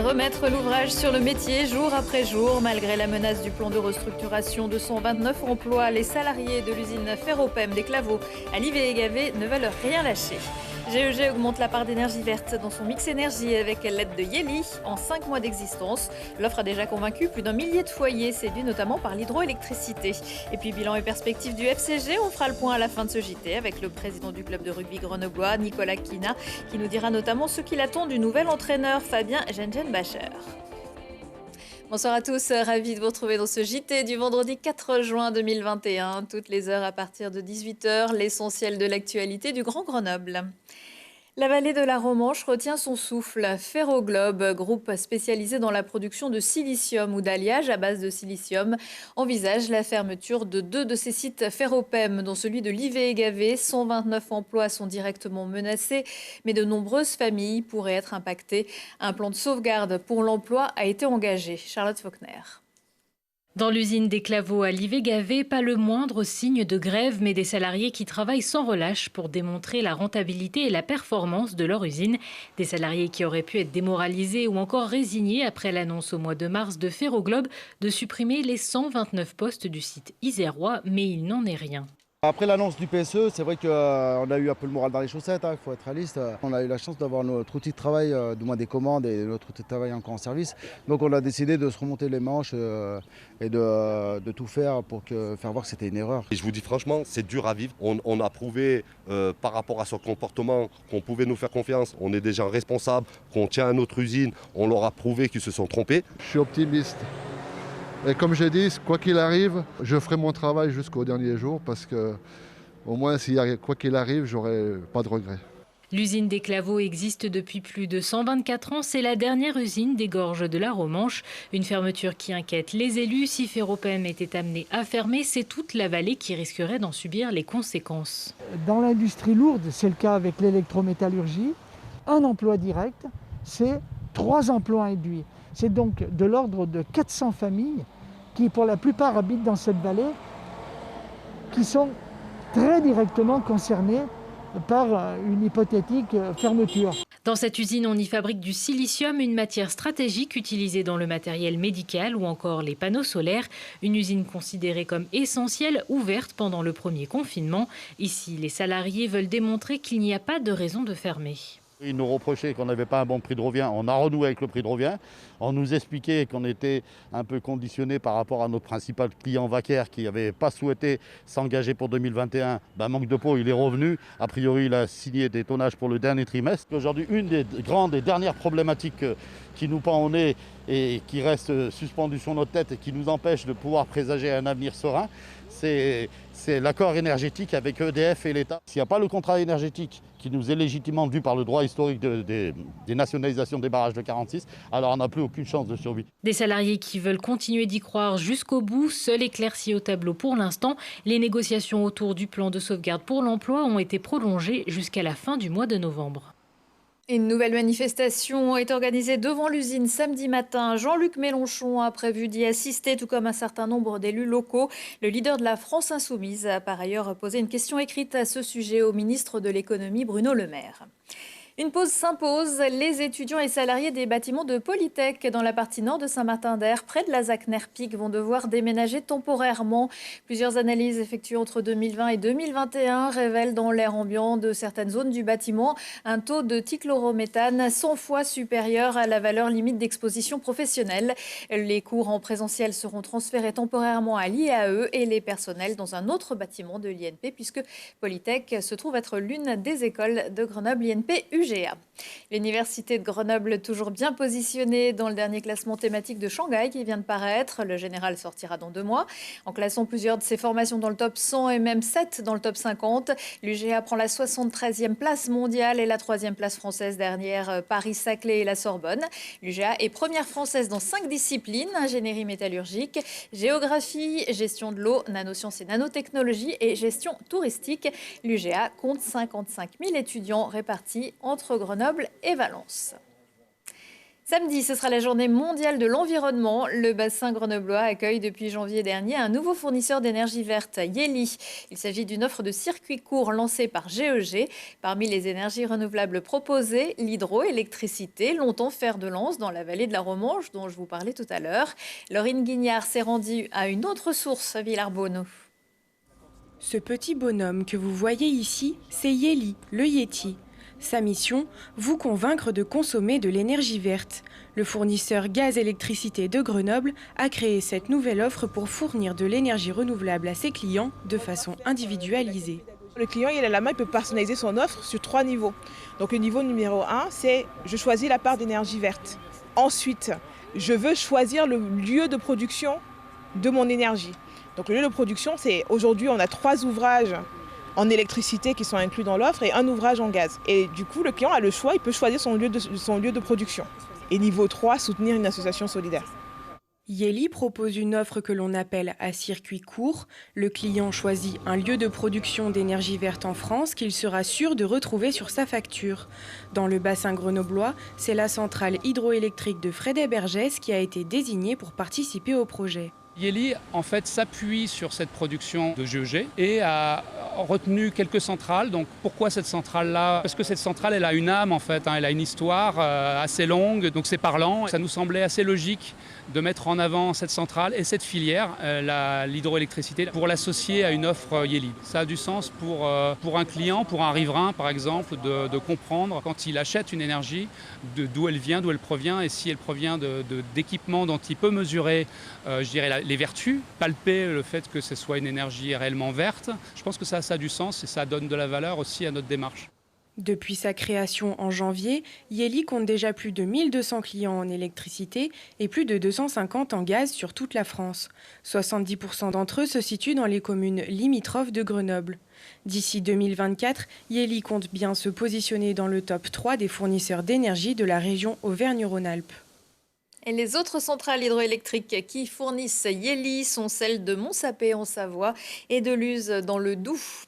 remettre l'ouvrage sur le métier jour après jour. Malgré la menace du plan de restructuration de 129 emplois, les salariés de l'usine Ferropem des Claveaux à Livet-et-Gavet ne veulent rien lâcher. GEG augmente la part d'énergie verte dans son mix énergie avec l'aide de Yeli. En 5 mois d'existence, l'offre a déjà convaincu plus d'un millier de foyers, séduits notamment par l'hydroélectricité. Et puis bilan et perspective du FCG, on fera le point à la fin de ce JT avec le président du club de rugby grenoblois, Nicolas Quina, qui nous dira notamment ce qu'il attend du nouvel entraîneur Fabien Gengenbacher. Bonsoir à tous, ravi de vous retrouver dans ce JT du vendredi 4 juin 2021. Toutes les heures à partir de 18h, l'essentiel de l'actualité du Grand Grenoble. La vallée de la Romanche retient son souffle. Ferroglobe, groupe spécialisé dans la production de silicium ou d'alliage à base de silicium, envisage la fermeture de 2 de ses sites Ferropem, dont celui de Livet-et-Gavet. 129 emplois sont directement menacés, mais de nombreuses familles pourraient être impactées. Un plan de sauvegarde pour l'emploi a été engagé. Charlotte Faulkner. Dans l'usine des Claveaux à Livet-Gavet, pas le moindre signe de grève, mais des salariés qui travaillent sans relâche pour démontrer la rentabilité et la performance de leur usine. Des salariés qui auraient pu être démoralisés ou encore résignés après l'annonce au mois de mars de Ferroglobe de supprimer les 129 postes du site isérois, mais il n'en est rien. Après l'annonce du PSE, c'est vrai qu'on a eu un peu le moral dans les chaussettes, il faut être réaliste. On a eu la chance d'avoir notre outil de travail, du moins des commandes et notre outil de travail encore en service. Donc on a décidé de se remonter les manches et de tout faire pour faire voir que c'était une erreur. Et je vous dis franchement, c'est dur à vivre. On a prouvé par rapport à son comportement qu'on pouvait nous faire confiance. On est des gens responsables, qu'on tient à notre usine. On leur a prouvé qu'ils se sont trompés. Je suis optimiste. Et comme j'ai dit, quoi qu'il arrive, je ferai mon travail jusqu'au dernier jour parce que au moins, quoi qu'il arrive, j'aurai pas de regrets. L'usine des Claveaux existe depuis plus de 124 ans. C'est la dernière usine des Gorges de la Romanche. Une fermeture qui inquiète les élus. Si Ferropem était amené à fermer, c'est toute la vallée qui risquerait d'en subir les conséquences. Dans l'industrie lourde, c'est le cas avec l'électrométallurgie. Un emploi direct, c'est 3 emplois induits. C'est donc de l'ordre de 400 familles qui, pour la plupart, habitent dans cette vallée, qui sont très directement concernées par une hypothétique fermeture. Dans cette usine, on y fabrique du silicium, une matière stratégique utilisée dans le matériel médical ou encore les panneaux solaires. Une usine considérée comme essentielle, ouverte pendant le premier confinement. Ici, les salariés veulent démontrer qu'il n'y a pas de raison de fermer. Ils nous reprochaient qu'on n'avait pas un bon prix de revient. On a renoué avec le prix de revient. On nous expliquait qu'on était un peu conditionné par rapport à notre principal client Vaquer qui n'avait pas souhaité s'engager pour 2021. Manque de peau, il est revenu. A priori, il a signé des tonnages pour le dernier trimestre. Aujourd'hui, une des grandes et dernières problématiques qui nous pend au nez et qui reste suspendue sur notre tête et qui nous empêche de pouvoir présager un avenir serein, c'est l'accord énergétique avec EDF et l'État. S'il n'y a pas le contrat énergétique qui nous est légitimement dû par le droit historique des nationalisations des barrages de 46, alors on n'a plus aucune chance de survie. Des salariés qui veulent continuer d'y croire jusqu'au bout, seul éclairci au tableau pour l'instant. Les négociations autour du plan de sauvegarde pour l'emploi ont été prolongées jusqu'à la fin du mois de novembre. Une nouvelle manifestation est organisée devant l'usine samedi matin. Jean-Luc Mélenchon a prévu d'y assister, tout comme un certain nombre d'élus locaux. Le leader de la France Insoumise a par ailleurs posé une question écrite à ce sujet au ministre de l'économie Bruno Le Maire. Une pause s'impose. Les étudiants et salariés des bâtiments de Polytech dans la partie nord de Saint-Martin-d'Hères, près de la ZAC-Nerpic, vont devoir déménager temporairement. Plusieurs analyses effectuées entre 2020 et 2021 révèlent dans l'air ambiant de certaines zones du bâtiment un taux de dichlorométhane 100 fois supérieur à la valeur limite d'exposition professionnelle. Les cours en présentiel seront transférés temporairement à l'IAE et les personnels dans un autre bâtiment de l'INP, puisque Polytech se trouve être l'une des écoles de Grenoble INP UGA. L'université de Grenoble, toujours bien positionnée dans le dernier classement thématique de Shanghai qui vient de paraître. Le général sortira dans 2 mois. En classant plusieurs de ses formations dans le top 100 et même 7 dans le top 50, l'UGA prend la 73e place mondiale et la 3e place française derrière Paris-Saclay et la Sorbonne. L'UGA est première française dans 5 disciplines: ingénierie métallurgique, géographie, gestion de l'eau, nanosciences et nanotechnologie et gestion touristique. L'UGA compte 55 000 étudiants répartis entre Grenoble et Valence. Samedi, ce sera la journée mondiale de l'environnement. Le bassin grenoblois accueille depuis janvier dernier un nouveau fournisseur d'énergie verte, Yeli. Il s'agit d'une offre de circuit court lancée par GEG. Parmi les énergies renouvelables proposées, l'hydroélectricité, longtemps fer de lance dans la vallée de la Romanche, dont je vous parlais tout à l'heure. Laurine Guignard s'est rendue à une autre source à Villarbonneau. Ce petit bonhomme que vous voyez ici, c'est Yeli, le Yeti. Sa mission, vous convaincre de consommer de l'énergie verte. Le fournisseur gaz-électricité de Grenoble a créé cette nouvelle offre pour fournir de l'énergie renouvelable à ses clients de façon individualisée. Le client, il a la main, il peut personnaliser son offre sur 3 niveaux. Donc le niveau numéro 1, c'est je choisis la part d'énergie verte. Ensuite, je veux choisir le lieu de production de mon énergie. Donc le lieu de production, c'est aujourd'hui on a 3 ouvrages en électricité qui sont inclus dans l'offre et un ouvrage en gaz. Et du coup, le client a le choix, il peut choisir son lieu de production. Et niveau 3, soutenir une association solidaire. Yeli propose une offre que l'on appelle à circuit court. Le client choisit un lieu de production d'énergie verte en France qu'il sera sûr de retrouver sur sa facture. Dans le bassin grenoblois, c'est la centrale hydroélectrique de Frédé-Bergès qui a été désignée pour participer au projet. Yeli en fait s'appuie sur cette production de GEG et a retenu quelques centrales. Donc pourquoi cette centrale-là? Parce que cette centrale, elle a une âme en fait, elle a une histoire assez longue, donc c'est parlant. Ça nous semblait assez logique de mettre en avant cette centrale et cette filière, l'hydroélectricité, pour l'associer à une offre Yeli. Ça a du sens pour un client, pour un riverain par exemple, de comprendre quand il achète une énergie, d'où elle vient, d'où elle provient, et si elle provient d'équipements dont il peut mesurer, je dirais, les vertus, palper le fait que ce soit une énergie réellement verte. Je pense que ça a du sens et ça donne de la valeur aussi à notre démarche. Depuis sa création en janvier, Yeli compte déjà plus de 1200 clients en électricité et plus de 250 en gaz sur toute la France. 70% d'entre eux se situent dans les communes limitrophes de Grenoble. D'ici 2024, Yeli compte bien se positionner dans le top 3 des fournisseurs d'énergie de la région Auvergne-Rhône-Alpes. Et les autres centrales hydroélectriques qui fournissent Yeli sont celles de Montsapé en Savoie et de Luz dans le Doubs.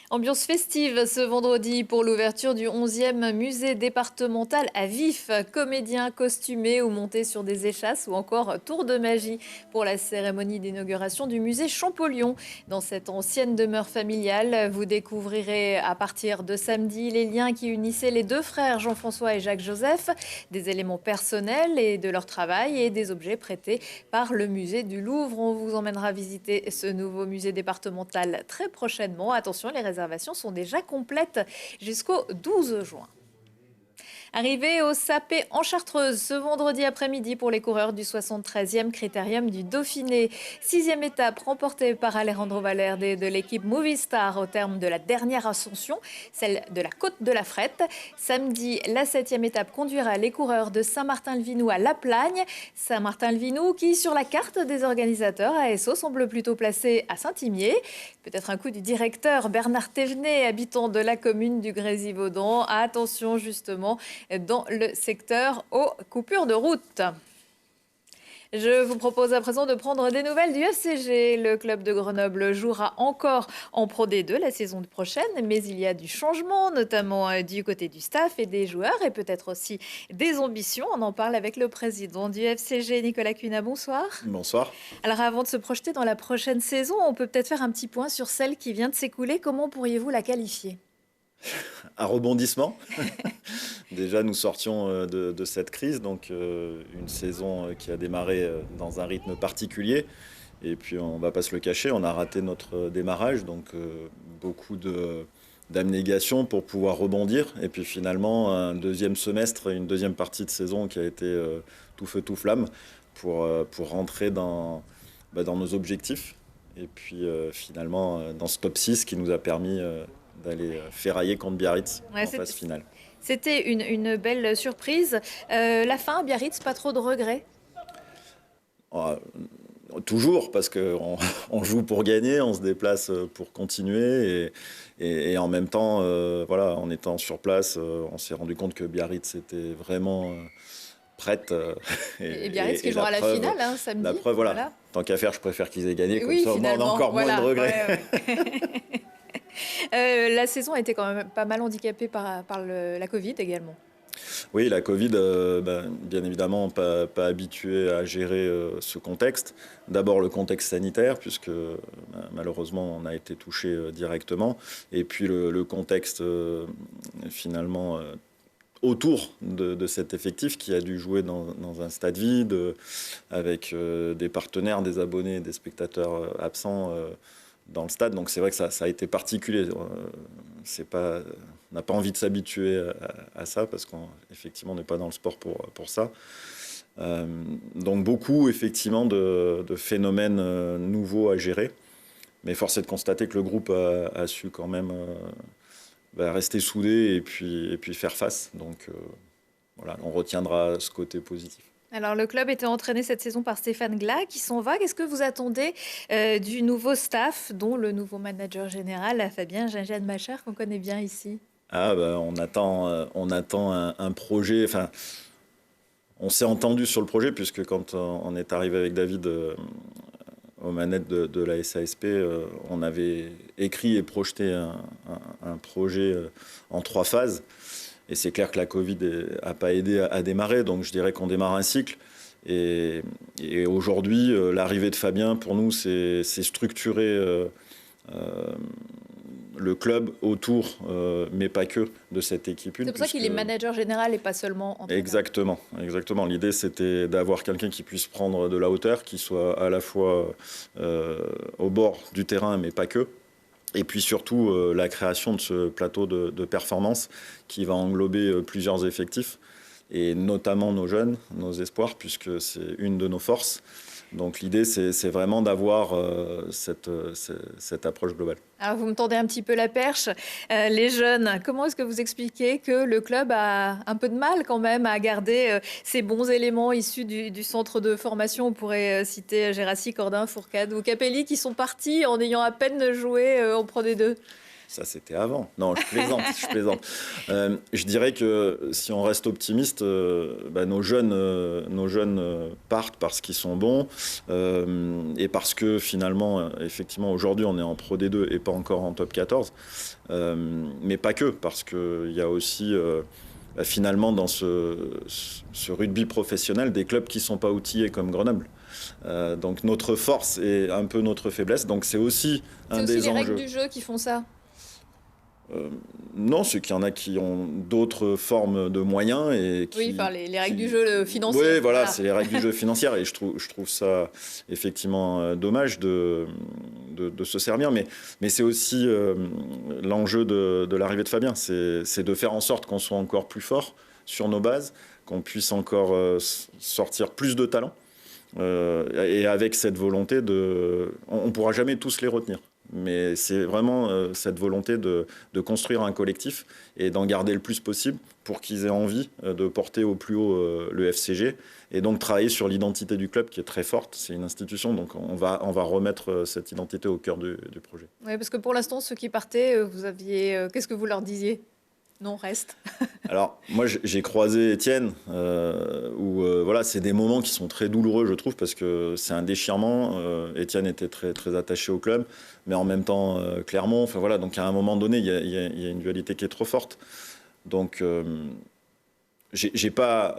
Ambiance festive ce vendredi pour l'ouverture du 11e musée départemental à Vif. Comédiens costumés ou montés sur des échasses ou encore tour de magie pour la cérémonie d'inauguration du musée Champollion. Dans cette ancienne demeure familiale, vous découvrirez à partir de samedi les liens qui unissaient les 2 frères Jean-François et Jacques-Joseph, des éléments personnels et de leur travail et des objets prêtés par le musée du Louvre. On vous emmènera visiter ce nouveau musée départemental très prochainement. Attention, les réservations sont déjà complètes jusqu'au 12 juin. Arrivé au Sapé en Chartreuse ce vendredi après-midi pour les coureurs du 73e Critérium du Dauphiné. 6e étape remportée par Alejandro Valverde de l'équipe Movistar au terme de la dernière ascension, celle de la Côte de la Frette. Samedi, la 7e étape conduira les coureurs de Saint-Martin-le-Vinoux à La Plagne. Saint-Martin-le-Vinoux qui, sur la carte des organisateurs ASO, semble plutôt placé à Saint-Imier. Peut-être un coup du directeur Bernard Thévenet, habitant de la commune du Grésivaudan. Attention justement dans le secteur aux coupures de route. Je vous propose à présent de prendre des nouvelles du FCG. Le club de Grenoble jouera encore en Pro D2 la saison prochaine, mais il y a du changement, notamment du côté du staff et des joueurs, et peut-être aussi des ambitions. On en parle avec le président du FCG, Nicolas Cunat. Bonsoir. Bonsoir. Alors avant de se projeter dans la prochaine saison, on peut peut-être faire un petit point sur celle qui vient de s'écouler. Comment pourriez-vous la qualifier ? Un rebondissement. Déjà, nous sortions de cette crise, donc une saison qui a démarré dans un rythme particulier. Et puis, on ne va pas se le cacher, on a raté notre démarrage, donc beaucoup d'abnégation pour pouvoir rebondir. Et puis finalement, un deuxième semestre, une deuxième partie de saison qui a été tout feu, tout flamme pour rentrer dans nos objectifs. Et puis finalement, dans ce top 6 qui nous a permis d'aller ferrailler contre Biarritz en phase finale. C'était une belle surprise. La fin à Biarritz, pas trop de regrets ? Toujours, parce qu'on joue pour gagner, on se déplace pour continuer. Et en même temps, voilà, en étant sur place, on s'est rendu compte que Biarritz était vraiment prête. Et Biarritz qui jouera la finale samedi. La preuve, voilà. Tant qu'à faire, je préfère qu'ils aient gagné. Comme oui, ça, on a encore moins de regrets. La saison a été quand même pas mal handicapée par la Covid également. Oui, la Covid, bien évidemment, pas habitué à gérer ce contexte. D'abord le contexte sanitaire, puisque malheureusement on a été touché directement. Et puis le contexte finalement autour de cet effectif qui a dû jouer dans un stade vide, avec des partenaires, des abonnés, des spectateurs absents dans le stade. Donc c'est vrai que ça a été particulier. On n'a pas envie de s'habituer à ça parce qu'effectivement on n'est pas dans le sport pour ça. Donc beaucoup effectivement de phénomènes nouveaux à gérer. Mais force est de constater que le groupe a su quand même rester soudé et puis faire face. Donc voilà, on retiendra ce côté positif. Alors, le club était entraîné cette saison par Stéphane Glas qui s'en va. Qu'est-ce que vous attendez du nouveau staff, dont le nouveau manager général, Fabien Gingian-Macher, qu'on connaît bien ici? On attend un projet. Enfin, on s'est entendu sur le projet, puisque quand on est arrivé avec David aux manettes de la SASP, on avait écrit et projeté un projet en 3 phases. Et c'est clair que la Covid n'a pas aidé à démarrer, donc je dirais qu'on démarre un cycle. Et aujourd'hui, l'arrivée de Fabien, pour nous, c'est structurer le club autour, mais pas que, de cette équipe. C'est pour ça qu'il est manager général et pas seulement entraîneur. Exactement. L'idée, c'était d'avoir quelqu'un qui puisse prendre de la hauteur, qui soit à la fois au bord du terrain, mais pas que. Et puis surtout, la création de ce plateau de performance qui va englober plusieurs effectifs, et notamment nos jeunes, nos espoirs, puisque c'est une de nos forces. Donc l'idée, c'est vraiment d'avoir cette approche globale. Alors vous me tendez un petit peu la perche. Les jeunes, comment est-ce que vous expliquez que le club a un peu de mal quand même à garder ces bons éléments issus du centre de formation? On pourrait citer Gérassi, Cordin, Fourcade ou Capelli qui sont partis en ayant à peine joué en Pro D2. Ça, c'était avant. Non, je plaisante. Je dirais que si on reste optimiste, nos jeunes partent parce qu'ils sont bons et parce que finalement, effectivement, aujourd'hui, on est en Pro D2 et pas encore en Top 14. Mais pas que, parce qu'il y a aussi finalement dans ce rugby professionnel des clubs qui ne sont pas outillés comme Grenoble. Donc notre force est un peu notre faiblesse. Donc c'est aussi un des enjeux. C'est aussi les règles du jeu qui font ça? Non, c'est qu'il y en a qui ont d'autres formes de moyens et qui... Oui, enfin les règles du jeu financier. Oui, voilà, c'est les règles du jeu financier et je trouve ça effectivement dommage de se servir, mais c'est aussi l'enjeu de l'arrivée de Fabien, c'est de faire en sorte qu'on soit encore plus fort sur nos bases, qu'on puisse encore sortir plus de talents et avec cette volonté on ne pourra jamais tous les retenir. Mais c'est vraiment cette volonté de construire un collectif et d'en garder le plus possible pour qu'ils aient envie de porter au plus haut le FCG et donc travailler sur l'identité du club qui est très forte. C'est une institution, donc on va remettre cette identité au cœur du projet. Oui, parce que pour l'instant, ceux qui partaient, qu'est-ce que vous leur disiez? Non, reste. Alors, moi, j'ai croisé Étienne, voilà, c'est des moments qui sont très douloureux, je trouve, parce que c'est un déchirement. Étienne était très, très attaché au club, mais en même temps, Clermont. Enfin, voilà, donc à un moment donné, il y a une dualité qui est trop forte. Donc, j'ai pas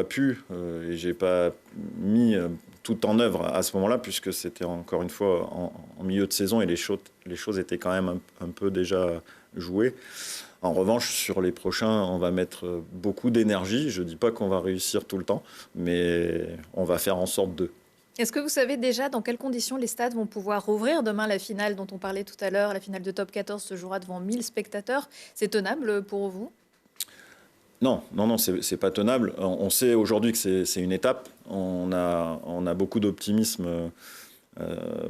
pu et j'ai pas mis tout en œuvre à ce moment-là, puisque c'était encore une fois en milieu de saison et les choses étaient quand même un peu déjà jouées. En revanche, sur les prochains, on va mettre beaucoup d'énergie. Je ne dis pas qu'on va réussir tout le temps, mais on va faire en sorte de. Est-ce que vous savez déjà dans quelles conditions les stades vont pouvoir rouvrir demain? La finale dont on parlait tout à l'heure, la finale de Top 14 se jouera devant 1000 spectateurs. C'est tenable pour vous? Non, c'est pas tenable. On sait aujourd'hui que c'est une étape. On a beaucoup d'optimisme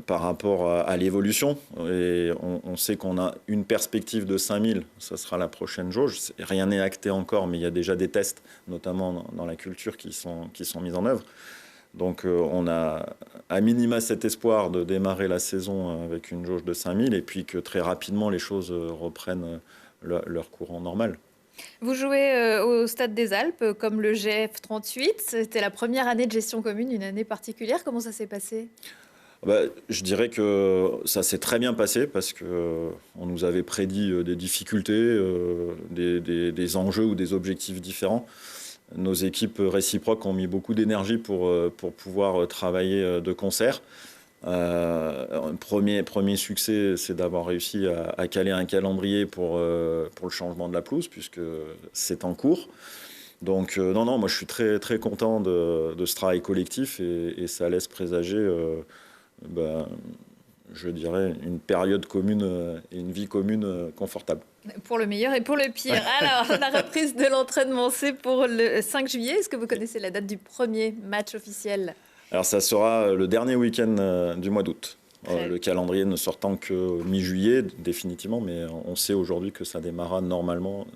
par rapport à l'évolution. Et on sait qu'on a une perspective de 5000, ça sera la prochaine jauge. Rien n'est acté encore, mais il y a déjà des tests, notamment dans la culture, qui sont mis en œuvre. Donc on a à minima cet espoir de démarrer la saison avec une jauge de 5000 et puis que très rapidement les choses reprennent leur courant normal. Vous jouez au Stade des Alpes comme le GF 38. C'était la première année de gestion commune, une année particulière. Comment ça s'est passé? Je dirais que ça s'est très bien passé parce qu'on nous avait prédit des difficultés, des enjeux ou des objectifs différents. Nos équipes réciproques ont mis beaucoup d'énergie pour pouvoir travailler de concert. Premier succès, c'est d'avoir réussi à caler un calendrier pour le changement de la pelouse, puisque c'est en cours. Donc non, moi je suis très, très content de ce travail collectif et ça laisse présager, je dirais, une période commune et une vie commune confortable. Pour le meilleur et pour le pire. Alors, la reprise de l'entraînement, c'est pour le 5 juillet. Est-ce que vous connaissez la date du premier match officiel ? Alors ça sera le dernier week-end du mois d'août. Le calendrier ne sortant que mi-juillet définitivement, mais on sait aujourd'hui que ça démarrera normalement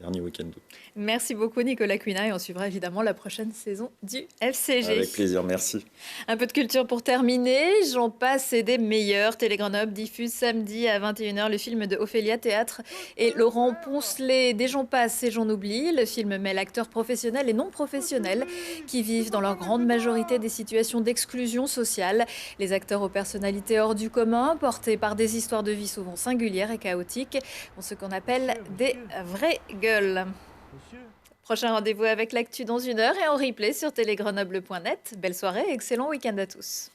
dernier week-end d'août. Merci beaucoup Nicolas Cuinat et on suivra évidemment la prochaine saison du FCG. Avec plaisir, merci. Un peu de culture pour terminer. J'en passe et des meilleurs. Télé Grenoble diffuse samedi à 21h le film de Ophélia Théâtre et Laurent Poncelet. Des J'en passe et j'en oublie. Le film mêle acteurs professionnels et non professionnels qui vivent dans leur grande majorité des situations d'exclusion sociale. Les acteurs aux personnalités hors du commun, portés par des histoires de vie souvent singulières et chaotiques, ont ce qu'on appelle des vraies gueules. Prochain rendez-vous avec l'actu dans 1 heure et en replay sur télégrenoble.net. Belle soirée et excellent week-end à tous.